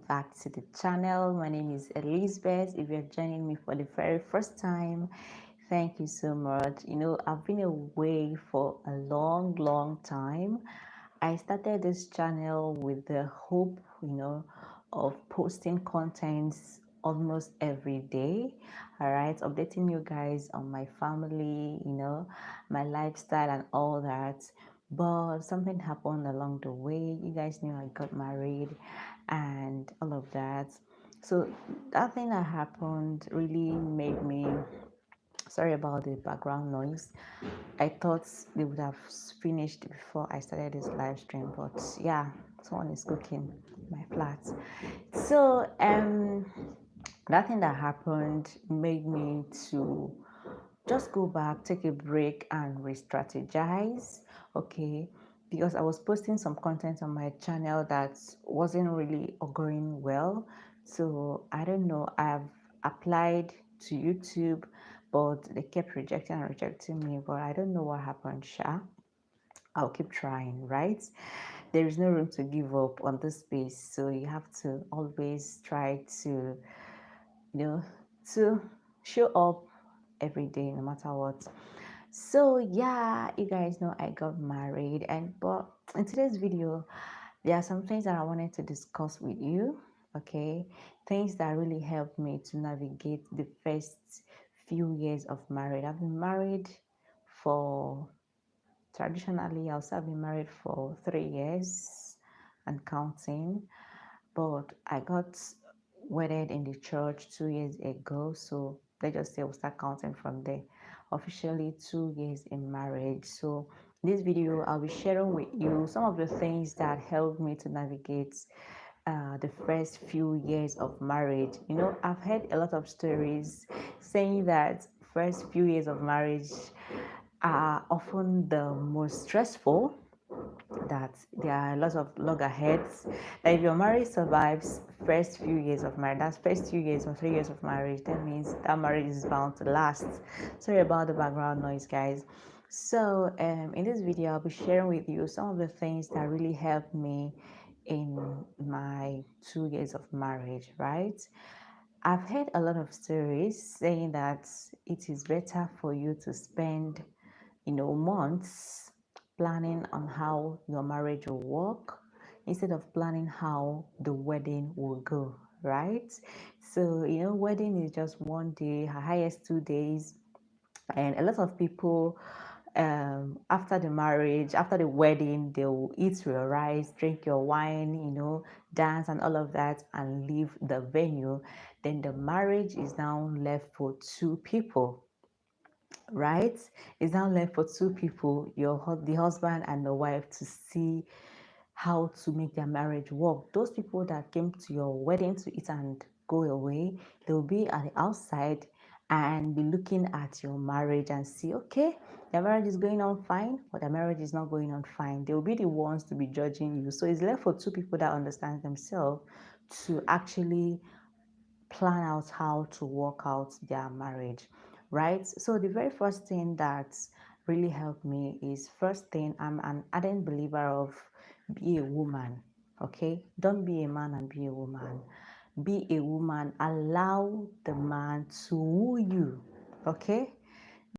back to the channel. My name is Elizabeth. If you're joining me for the very first time, thank you so much. I've been away for a long time. I started this channel with the hope, of posting contents almost every day. All right, updating you guys on my family, my lifestyle and all that. But something happened along the way. You guys knew I got married and all of that. So that thing that happened really made me, sorry about the background noise. I thought they would have finished before I started this live stream, but yeah, someone is cooking my flat. So that thing that happened made me to just go back, take a break, and re-strategize. Okay, because I was posting some content on my channel that wasn't really going well. So I don't know. I've applied to YouTube, but they kept rejecting and rejecting me. But I don't know what happened, Sha. I'll keep trying, right? There is no room to give up on this space. So you have to always try to, you know, to show up every day, no matter what. So yeah, you guys know I got married, and but in today's video, there are some things that I wanted to discuss with you. Okay, things that really helped me to navigate the first few years of marriage. I've been married for traditionally, I'll say I've been married for 3 years and counting, but I got wedded in the church 2 years ago. So let's just say we'll start counting from there. Officially 2 years in marriage. So in this video, I'll be sharing with you some of the things that helped me to navigate the first few years of marriage. I've heard a lot of stories saying that first few years of marriage are often the most stressful, that there are lots of loggerheads. That if your marriage survives first few years of marriage, that's first 2 years or 3 years of marriage, that means that marriage is bound to last. Sorry about the background noise, guys. So in this video, I'll be sharing with you some of the things that really helped me in my 2 years of marriage, right? I've heard a lot of stories saying that it is better for you to spend months planning on how your marriage will work instead of planning how the wedding will go, right? So, wedding is just one day, highest 2 days, and a lot of people after the marriage, after the wedding, they'll eat your rice, drink your wine, dance and all of that, and leave the venue. Then the marriage is now left for two people, right? It's now left for two people, the husband and the wife, to see how to make their marriage work. Those people that came to your wedding to eat and go away, they'll be at the outside and be looking at your marriage and see, okay, their marriage is going on fine, but their marriage is not going on fine. They'll be the ones to be judging you. So it's left for two people that understand themselves to actually plan out how to work out their marriage, right? So the very first thing that really helped me is, first thing, I'm an ardent believer of be a woman. Okay, don't be a man and be a woman. Be a woman, allow the man to woo you. Okay,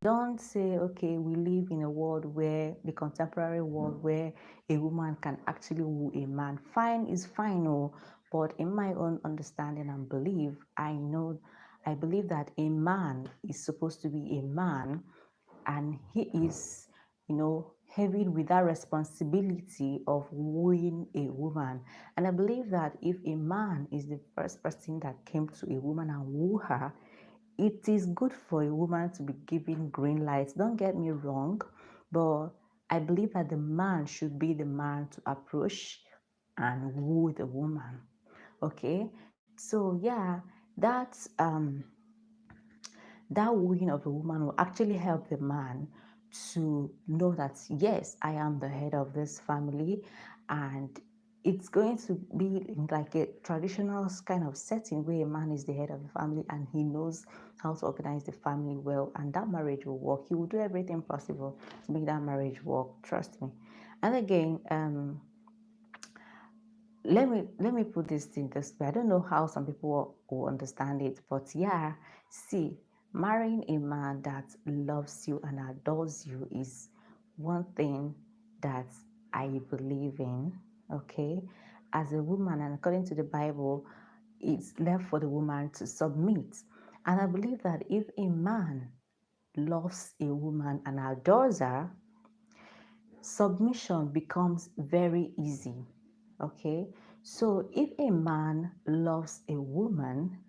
don't say, okay, we live in a world where, the contemporary world, where a woman can actually woo a man. Fine is fine, oh, but in my own understanding and belief, I believe that a man is supposed to be a man, and he is, heavy with that responsibility of wooing a woman. And I believe that if a man is the first person that came to a woman and woo her, it is good for a woman to be given green lights. Don't get me wrong, but I believe that the man should be the man to approach and woo the woman. Okay, so yeah, that's that wooing of a woman will actually help the man to know that, yes, I am the head of this family, and it's going to be like a traditional kind of setting where a man is the head of the family and he knows how to organize the family well, and that marriage will work. He will do everything possible to make that marriage work, trust me. And again, let me put this thing this way. I don't know how some people will understand it, but yeah, see, marrying a man that loves you and adores you is one thing that I believe in. Okay, as a woman, and according to the Bible, it's left for the woman to submit. And I believe that if a man loves a woman and adores her, submission becomes very easy. Okay, so if a man loves a woman,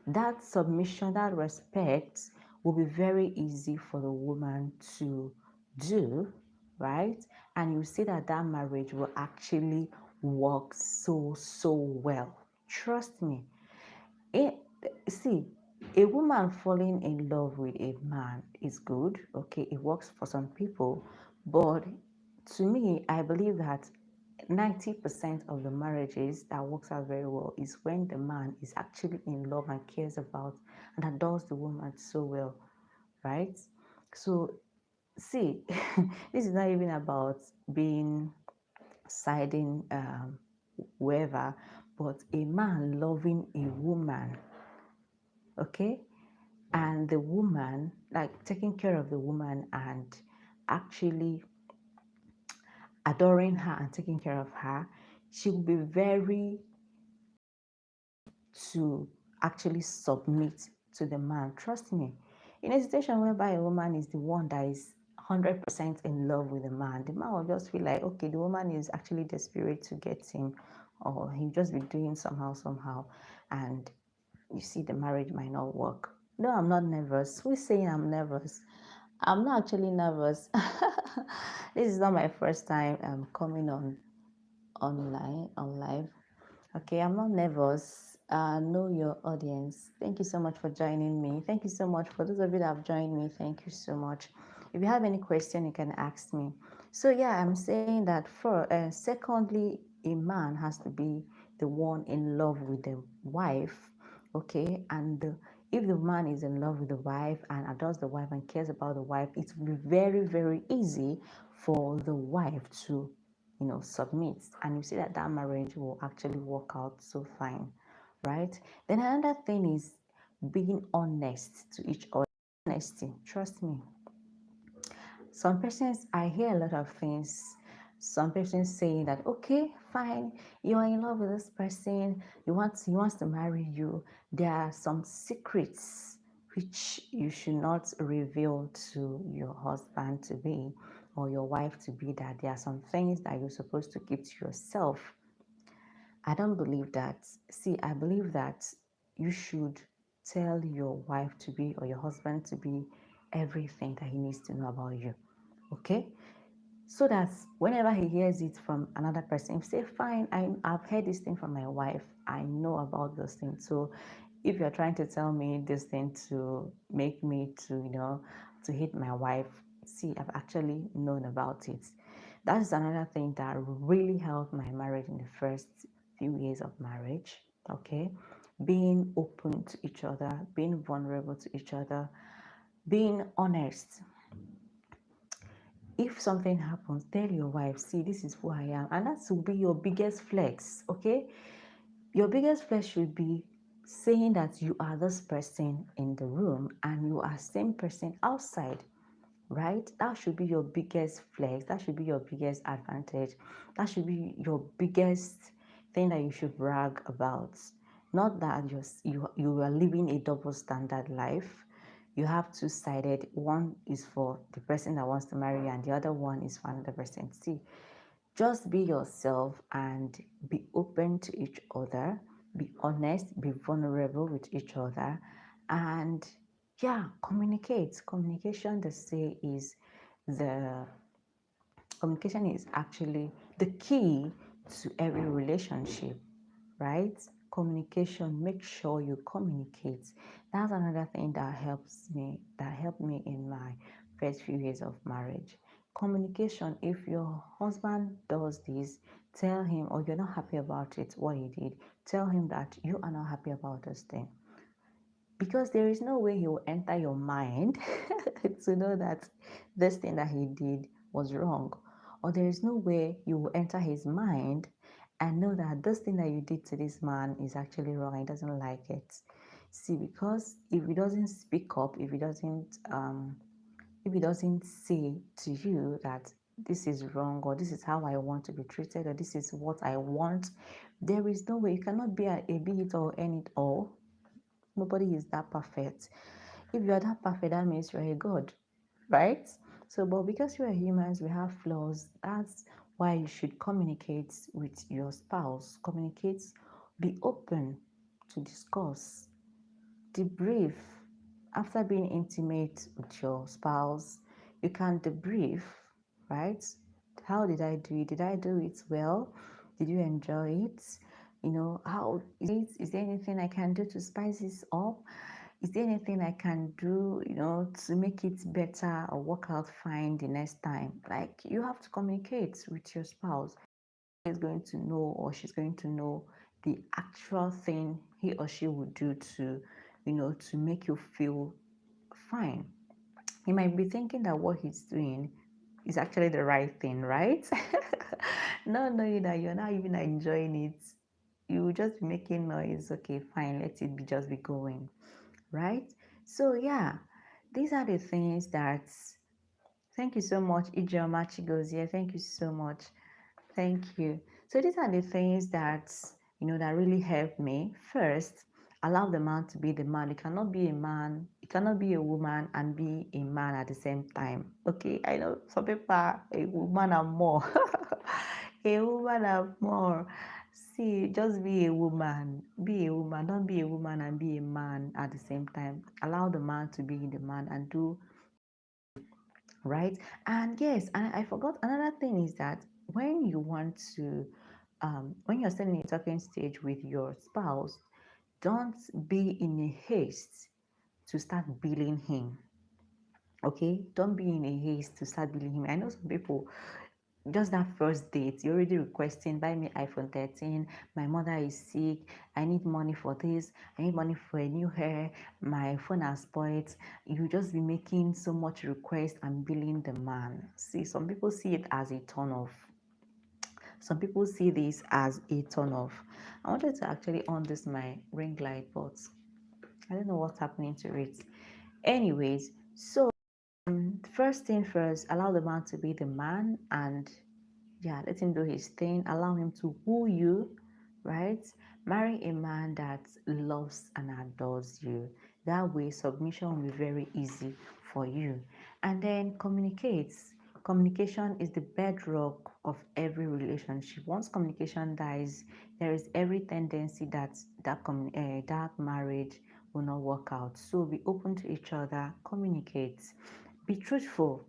that submission, that respect will be very easy for the woman to do, right? And you see that that marriage will actually work so well. Trust me. It, see, a woman falling in love with a man is good. Okay, it works for some people, but to me, I believe that 90% of the marriages that works out very well is when the man is actually in love and cares about and adores the woman so well, right? So, see, this is not even about being siding whoever, but a man loving a woman, okay, and the woman, like taking care of the woman and actually adoring her and taking care of her, she will be very to actually submit to the man. Trust me. In a situation whereby a woman is the one that is 100% in love with the man will just feel like, okay, the woman is actually desperate to get him, or he'll just be doing somehow, and you see the marriage might not work. No, I'm not nervous. Who's saying I'm nervous? I'm not actually nervous. This is not my first time coming on live. Okay, I'm not nervous. Know your audience. Thank you so much for joining me. Thank you so much for those of you that have joined me. Thank you so much. If you have any question, you can ask me. So yeah, I'm saying that for secondly, a man has to be the one in love with the wife. Okay, and if the man is in love with the wife and adores the wife and cares about the wife, it will be very easy for the wife to submit, and you see that that marriage will actually work out so fine, right? Then another thing is being honest to each other. Honesty, trust me. Some persons, I hear a lot of things. Some persons saying that, okay, fine, you are in love with this person, he wants to marry you. There are some secrets which you should not reveal to your husband to be or your wife to be, that there are some things that you're supposed to keep to yourself. I don't believe that. See, I believe that you should tell your wife to be or your husband to be everything that he needs to know about you. Okay? So that whenever he hears it from another person, he say, fine, I've heard this thing from my wife. I know about this thing. So if you're trying to tell me this thing to make me to hate my wife, see, I've actually known about it. That is another thing that really helped my marriage in the first few years of marriage. Okay? Being open to each other, being vulnerable to each other, being honest. If something happens, tell your wife, see, this is who I am. And that will be your biggest flex, okay? Your biggest flex should be saying that you are this person in the room and you are same person outside, right? That should be your biggest flex. That should be your biggest advantage. That should be your biggest thing that you should brag about. Not that you are living a double standard life. You have two-sided. One is for the person that wants to marry you, and the other one is for another person. See, just be yourself and be open to each other. Be honest, be vulnerable with each other, and yeah, communicate. Communication, they say, is the communication is actually the key to every relationship, right? Communication, make sure you communicate. That's another thing that helped me in my first few years of marriage. Communication, if your husband does this, tell him, or you're not happy about it, what he did, tell him that you are not happy about this thing. Because there is no way he will enter your mind to know that this thing that he did was wrong. Or there is no way you will enter his mind and know that this thing that you did to this man is actually wrong. He doesn't like it. See, because if he doesn't speak up, if he doesn't say to you that this is wrong, or this is how I want to be treated, or this is what I want, there is no way. You cannot be a be it or end it all. Nobody is that perfect. If you are that perfect, that means you're a god, right? So, but because we are humans, we have flaws. That's why you should communicate with your spouse. Communicate, be open to discuss, debrief. After being intimate with your spouse, you can debrief, right? How did I do it? Did I do it well? Did you enjoy it? How is there anything I can do to spice this up? Is there anything I can do, to make it better or work out fine the next time? Like, you have to communicate with your spouse. Is going to know, or she's going to know, the actual thing he or she would do to make you feel fine. He might be thinking that what he's doing is actually the right thing, right? Not knowing that you're not even enjoying it. You will just be making noise. Okay, fine, let it be just be going, right? So yeah, these are the things that. Thank you so much, Ijeoma Chigozie. Thank you so much. Thank you. So these are the things that really help me. First, allow the man to be the man. You cannot be a man, you cannot be a woman and be a man at the same time. Okay, I know some people are a woman and more. A woman and more. See, just be a woman. Be a woman. Don't be a woman and be a man at the same time. Allow the man to be the man and do right. And yes, I forgot another thing is that when you want to when you're standing in a talking stage with your spouse, don't be in a haste to start billing him. Okay, don't be in a haste to start billing him. I know some people, just that first date, you're already requesting, buy me iPhone 13, my mother is sick, I need money for this, I need money for a new hair, my phone has spoiled. You just be making so much request and billing the man. See, some people see it as a turn off. Some people see this as a turn off. I wanted to actually on this my ring light, but I don't know what's happening to it. Anyways, so first thing first, allow the man to be the man, and yeah, let him do his thing. Allow him to woo you, right? Marry a man that loves and adores you. That way, submission will be very easy for you. And then communicate. Communication is the bedrock of every relationship. Once communication dies, there is every tendency that marriage will not work out. So be open to each other, communicate, be truthful.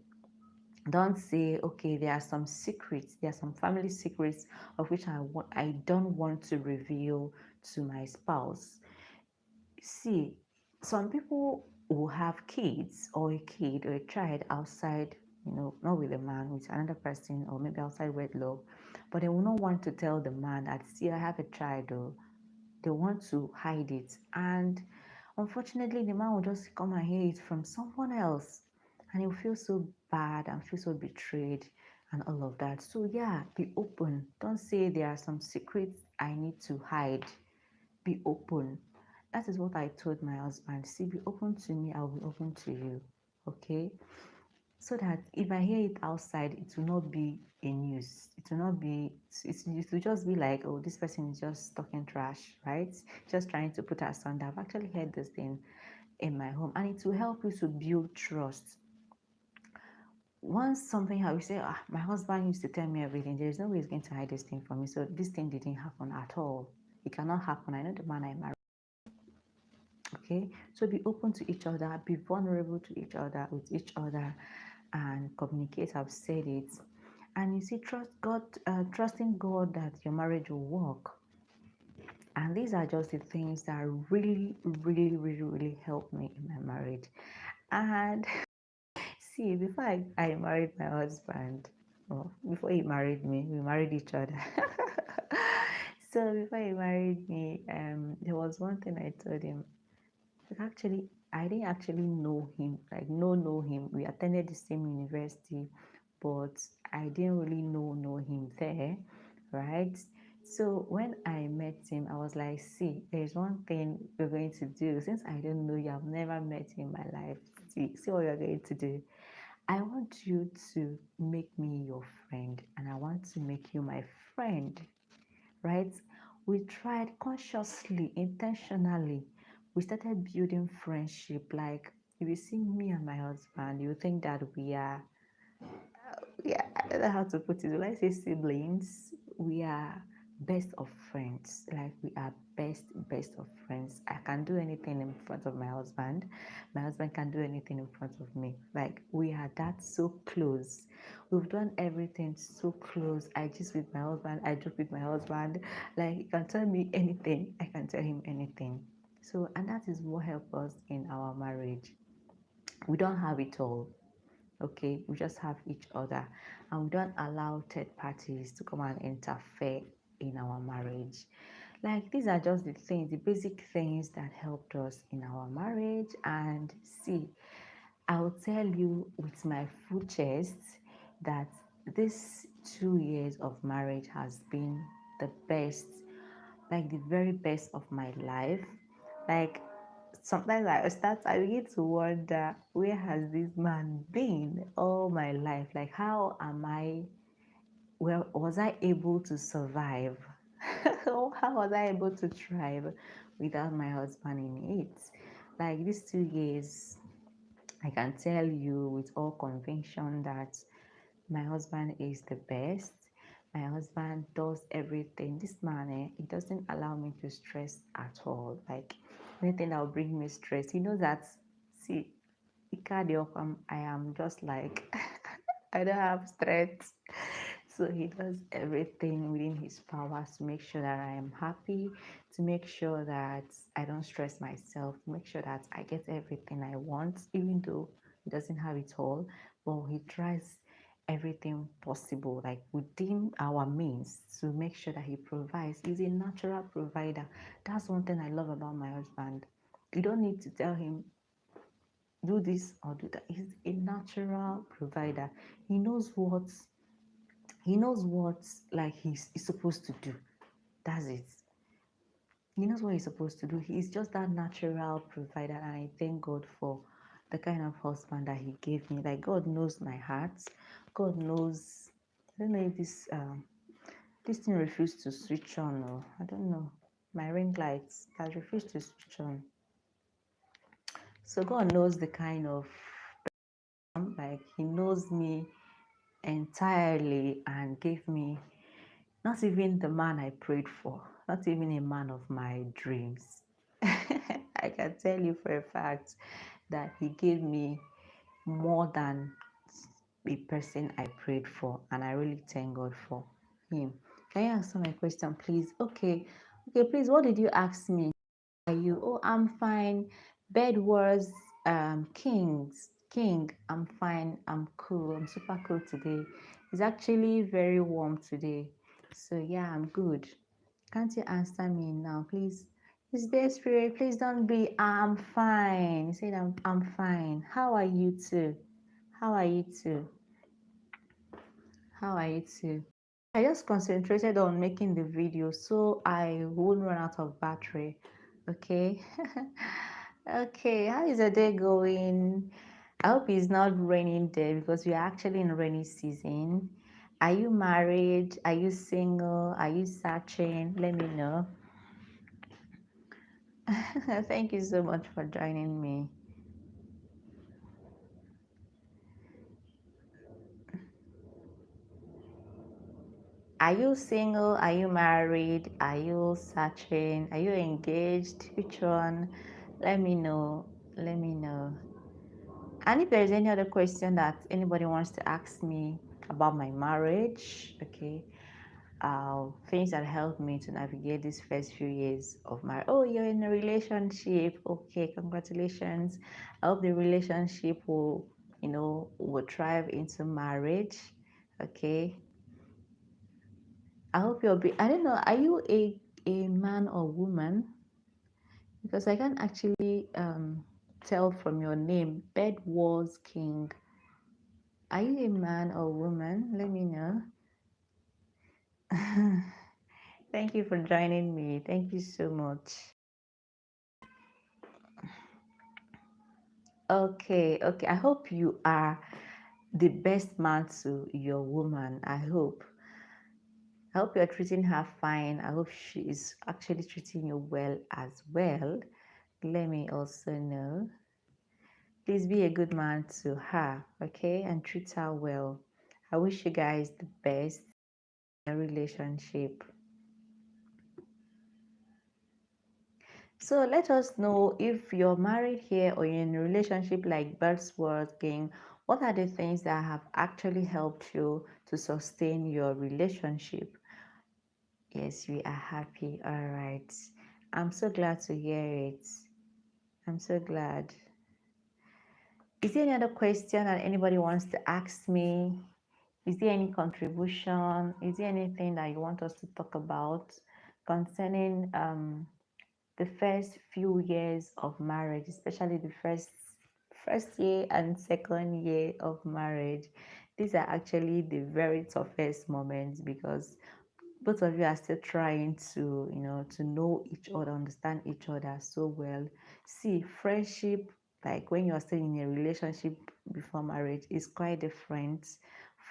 Don't say, okay, there are some secrets, there are some family secrets of which I don't want to reveal to my spouse. See, some people will have kids or a kid or a child outside, not with a man, with another person, or maybe outside wedlock, but they will not want to tell the man that, see, I have a child, or they want to hide it. And unfortunately, the man will just come and hear it from someone else, and he'll feel so bad and feel so betrayed and all of that. So, yeah, be open. Don't say there are some secrets I need to hide. Be open. That is what I told my husband. See, be open to me, I'll be open to you. Okay? So that if I hear it outside, it will not be a news. It will not be, it will just be like, oh, this person is just talking trash, right? Just trying to put us under. I've actually heard this thing in my home, and it will help you to build trust. Once something happens, you say, my husband used to tell me everything. There is no way he's going to hide this thing from me. So this thing didn't happen at all. It cannot happen. I know the man I married. Okay, so be open to each other, be vulnerable to each other, with each other, and communicate. I've said it. And you see, trusting God that your marriage will work. And these are just the things that really, really, really, really helped me in my marriage. And see, before I married my husband, well, before he married me, we married each other. So before he married me, there was one thing I told him. Actually, I didn't actually know him, like know him. We attended the same university, but I didn't really know him there, right? So when I met him, I was like, see, there's one thing we're going to do. Since I don't know you, I've never met you in my life. See what you're going to do. I want you to make me your friend, and I want to make you my friend, right? We tried consciously, intentionally. We started building friendship. Like, if you see me and my husband, you think that we are, yeah, I don't know how to put it. When I say siblings, we are best of friends. Like, we are best of friends. I can do anything in front of my husband. My husband can do anything in front of me. Like, we are that so close. We've done everything so close. I just with my husband. I joke with my husband. Like, he can tell me anything. I can tell him anything. So, and that is what helped us in our marriage. We don't have it all, okay? We just have each other, and we don't allow third parties to come and interfere in our marriage. Like, these are just the things, the basic things that helped us in our marriage. And see, I'll tell you with my full chest that this 2 years of marriage has been the best, like the very best of my life. Like, sometimes I begin to wonder, where has this man been all my life? Like, how am I, well, was I able to survive? How was I able to thrive without my husband in it? Like, these 2 years, I can tell you with all conviction that my husband is the best. My husband does everything. This man, he doesn't allow me to stress at all. Like, anything that will bring me stress, he knows that. See, I am just like, I don't have strength. So he does everything within his powers to make sure that I am happy, to make sure that I don't stress myself, to make sure that I get everything I want, even though he doesn't have it all. But he tries everything possible, like within our means, to make sure that he provides. He's a natural provider. That's one thing I love about my husband. You don't need to tell him do this or do that. He's a natural provider. He knows what like he's supposed to do. That's it. He knows what he's supposed to do. He's just that natural provider, and I thank God for the kind of husband that he gave me. Like, God knows my heart. God knows. I don't know if this thing refused to switch on, or I don't know. My ring lights has refused to switch on. So God knows the kind of, like, he knows me entirely and gave me not even the man I prayed for, not even a man of my dreams. I can tell you for a fact that he gave me more than a person I prayed for, and I really thank God for him. Can you answer my question, please? Okay, please. What did you ask me? Are you? Oh, I'm fine. Bed was king. I'm fine. I'm cool. I'm super cool today. It's actually very warm today. So yeah, I'm good. Can't you answer me now, please? Is there spirit? Please don't be I'm fine. You said I'm fine. How are you too? How are you too? How are you too? I just concentrated on making the video so I won't run out of battery. Okay. Okay, how is the day going? I hope it's not raining there because we are actually in rainy season. Are you married? Are you single? Are you searching? Let me know. Thank you so much for joining me. Are you single? Are you married? Are you searching? Are you engaged? Which one? Let me know. Let me know. And if there's any other question that anybody wants to ask me about my marriage, okay, things that helped me to navigate these first few years of my, oh, you're in a relationship. Okay, congratulations. I hope the relationship will thrive into marriage. Okay. I hope I don't know, are you a man or woman? Because I can't actually tell from your name. Bed Wars King. Are you a man or woman? Let me know. Thank you for joining me. Thank you so much. Okay. I hope you are the best man to your woman. I hope. I hope you're treating her fine. I hope she is actually treating you well as well. Let me also know. Please be a good man to her, okay? And treat her well. I wish you guys the best in a relationship. So let us know if you're married here or you're in a relationship like Birds working. What are the things that have actually helped you to sustain your relationship? Yes, we are happy. All right. I'm so glad to hear it. I'm so glad. Is there any other question that anybody wants to ask me? Is there any contribution? Is there anything that you want us to talk about concerning the first few years of marriage, especially the first year and second year of marriage? These are actually the very toughest moments because both of you are still trying to to know each other, understand each other so well. See, friendship, like when you're still in a relationship before marriage, is quite different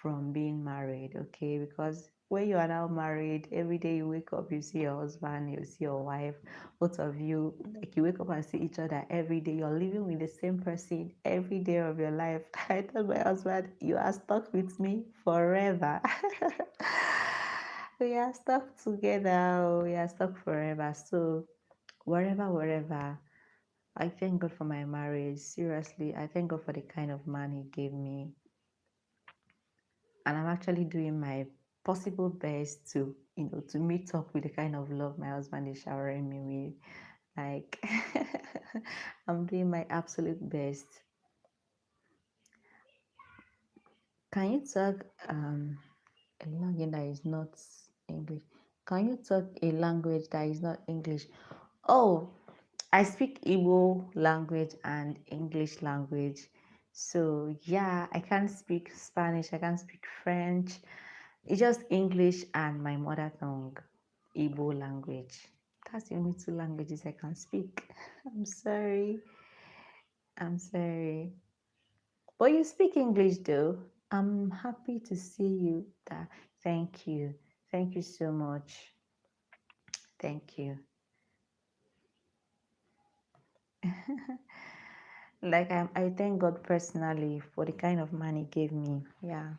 from being married, okay? Because when you are now married, every day you wake up, you see your husband, you see your wife, both of you, like you wake up and see each other every day. You're living with the same person every day of your life. I told my husband, you are stuck with me forever. We are stuck together. We are stuck forever. So wherever, I thank God for my marriage. Seriously, I thank God for the kind of man He gave me, and I'm actually doing my possible best to to meet up with the kind of love my husband is showering me with. Like I'm doing my absolute best. Can you talk a language that is not English? Can you talk a language that is not English? Oh, I speak Igbo language and English language. So yeah, I can't speak Spanish, I can't speak French. It's just English and my mother tongue, Igbo language. That's the only two languages I can speak. I'm sorry. I'm sorry. But you speak English though. I'm happy to see you. Thank you. Thank you so much. Thank you. Like I thank God personally for the kind of man He gave me. Yeah.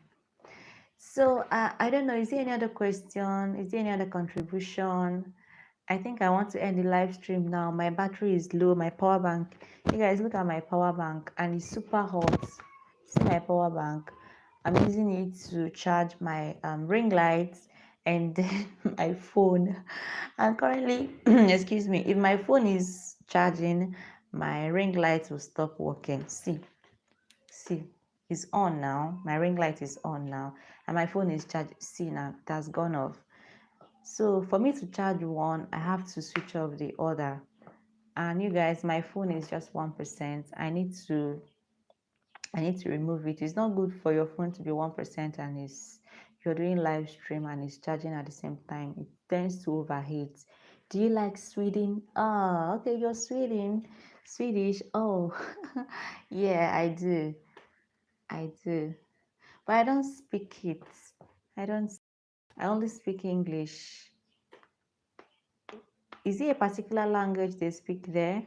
So I don't know. Is there any other question? Is there any other contribution? I think I want to end the live stream now. My battery is low. My power bank. You guys look at my power bank and it's super hot. See my power bank. I'm using it to charge my ring lights and then my phone. And currently, excuse me, if my phone is charging, my ring light will stop working. See, it's on now. My ring light is on now, and my phone is charged. See now, it has gone off. So for me to charge one, I have to switch off the other. And you guys, my phone is just 1%. I need to remove it. It's not good for your phone to be 1% and you're doing live stream and it's charging at the same time. It tends to overheat. Do you like Sweden? Oh, okay, you're Swedish. Oh, yeah, I do. I do. But I don't speak it. I don't. I only speak English. Is it a particular language they speak there?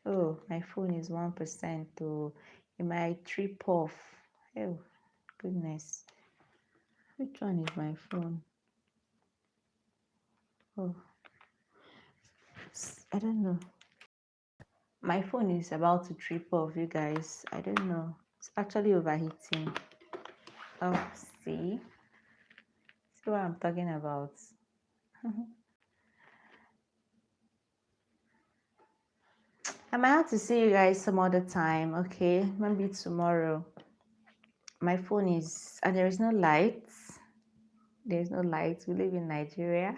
Oh, my phone is 1%. Oh, it might trip off. Oh, goodness. Which one is my phone? Oh, I don't know. My phone is about to trip off, you guys. I don't know. It's actually overheating. Oh, see? See what I'm talking about? I might have to see you guys some other time, okay? Maybe tomorrow. My phone is, and there is no lights. There's no lights. We live in Nigeria.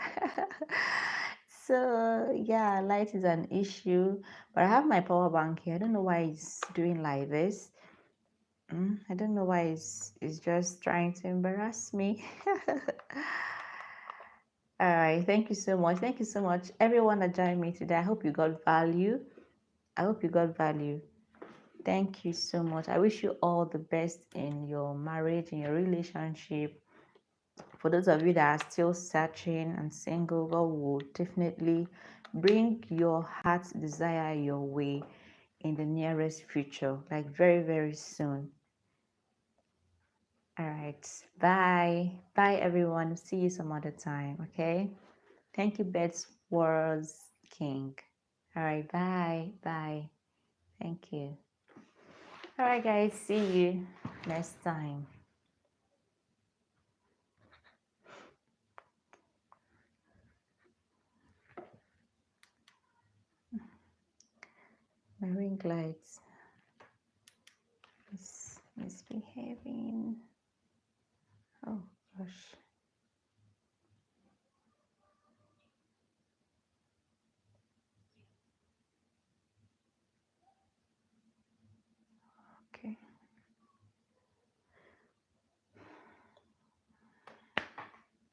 So, yeah, light is an issue. But I have my power bank here. I don't know why it's doing like this. I don't know why it's just trying to embarrass me. All right, thank you so much. Thank you so much, everyone that joined me today. I hope you got value. I hope you got value. Thank you so much. I wish you all the best in your marriage, in your relationship. For those of you that are still searching and single, God will definitely bring your heart's desire your way in the nearest future, like very, very soon. All right. Bye. Bye, everyone. See you some other time. Okay. Thank you, Bets World's King. All right. Bye. Bye. Thank you. All right, guys. See you next time. My ring light is misbehaving.